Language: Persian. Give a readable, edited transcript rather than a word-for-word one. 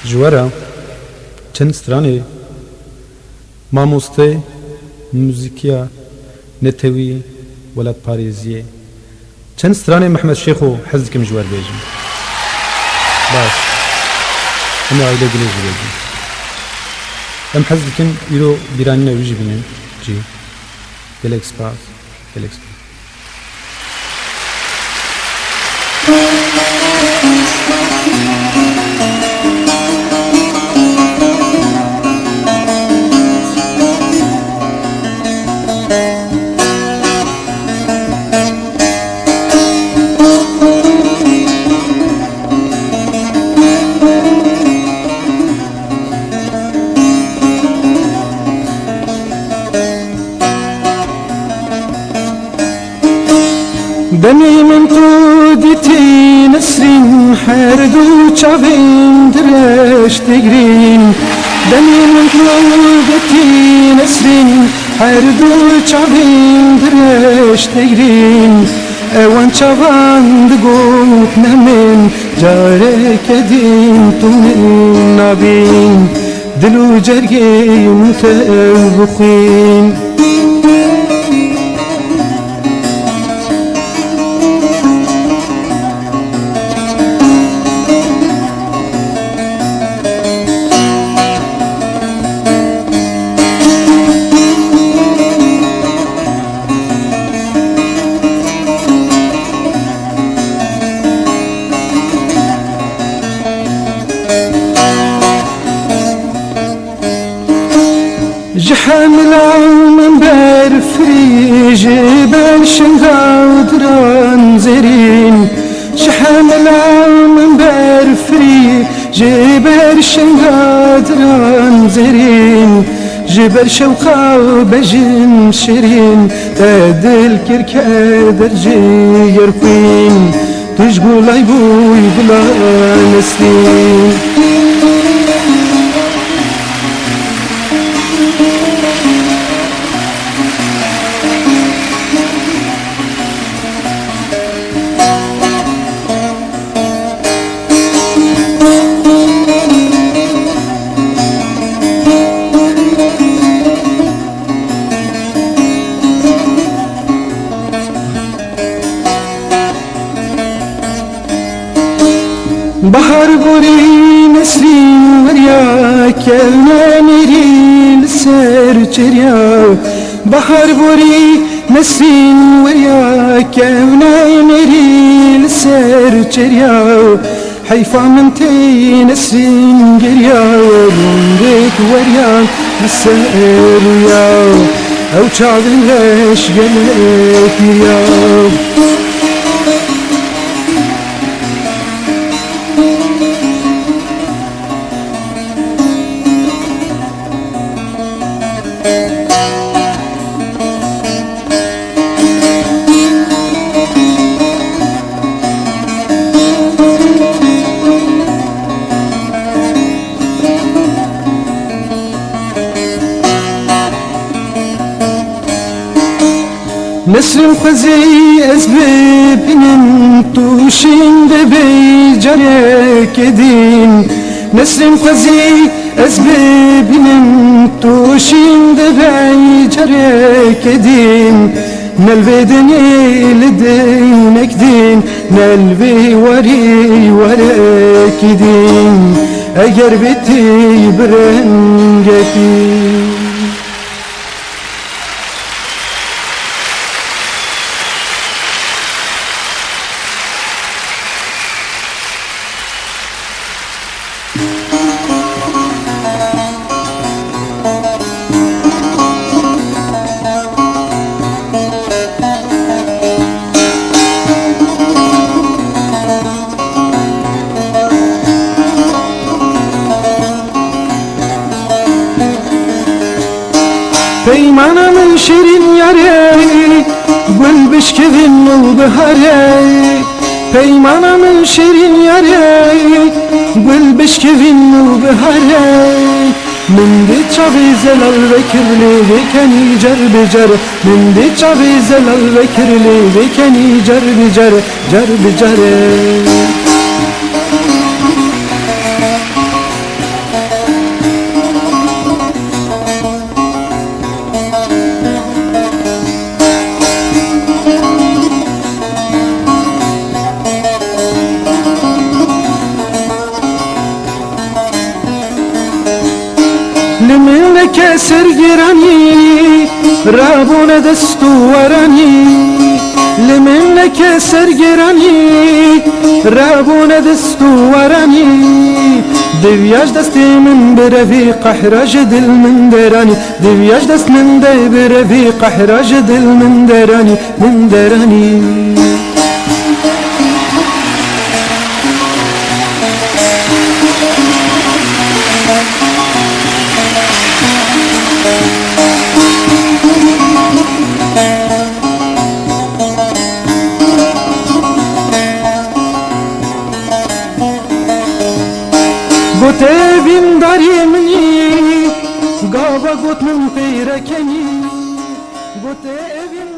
جوارا چند سترانه ماموسته موزیکیا نتوی ولاد پاریزیه چند سترانه محمد شیخو حزکم جوار بیجم باش اما عائله گلیجی بیجم ام حزکم ایرو بیرانی نویجی بینن جی گلکس باز گلکس باز دمی من تو دیتی نسرین حردو چاوین درش تگرین دمی من تو دیتی نسرین حردو چاوین درش تگرین اوان چاوان دگوت نمین جاره کدین تو نبین دلو جرگین تبخین جحمل من برفري جبل شنغادران زرين جحمل من برفري جبل شنغادران زرين جبل شوقا بجم شيرين تدل كركادر جير فين تشقول عيبوي بلا نسلين بحر بوري نسرين وريا كلنا نري لسر جريا بحر بوري نسرين وريا كلنا نري لسر جريا حيفا من تي نسرين جريا ورندك وريا لسر يا او شعبن ليش قلك يا نسر خوزی از ببینم توشین دبی جاره کدین نسر خوزی از ببینم توشین دبی جاره کدین نلوی دنی لدینک دین نلوی وری ورک دین اگر بیتی برنگکی پیمانم من شیرین یاری گل بشکوین و بهاری پیمانم من شیرین یاری گل بشکوین و بهاری من دی چاوی زلال وکرلی وکنی جر بجر من دی چاوی زلال وکرلی وکنی جر بجر جر بجر لمنك سرگرانی رابون دستو ورانی لمنك سرگرانی رابون دستو ورانی دویاش دستی من بروی قحراج دل من درانی دویاش دست من دی بروی قحراج دل من درانی گوت بین داری منی گاوا گوت من پیرکنی گوت بین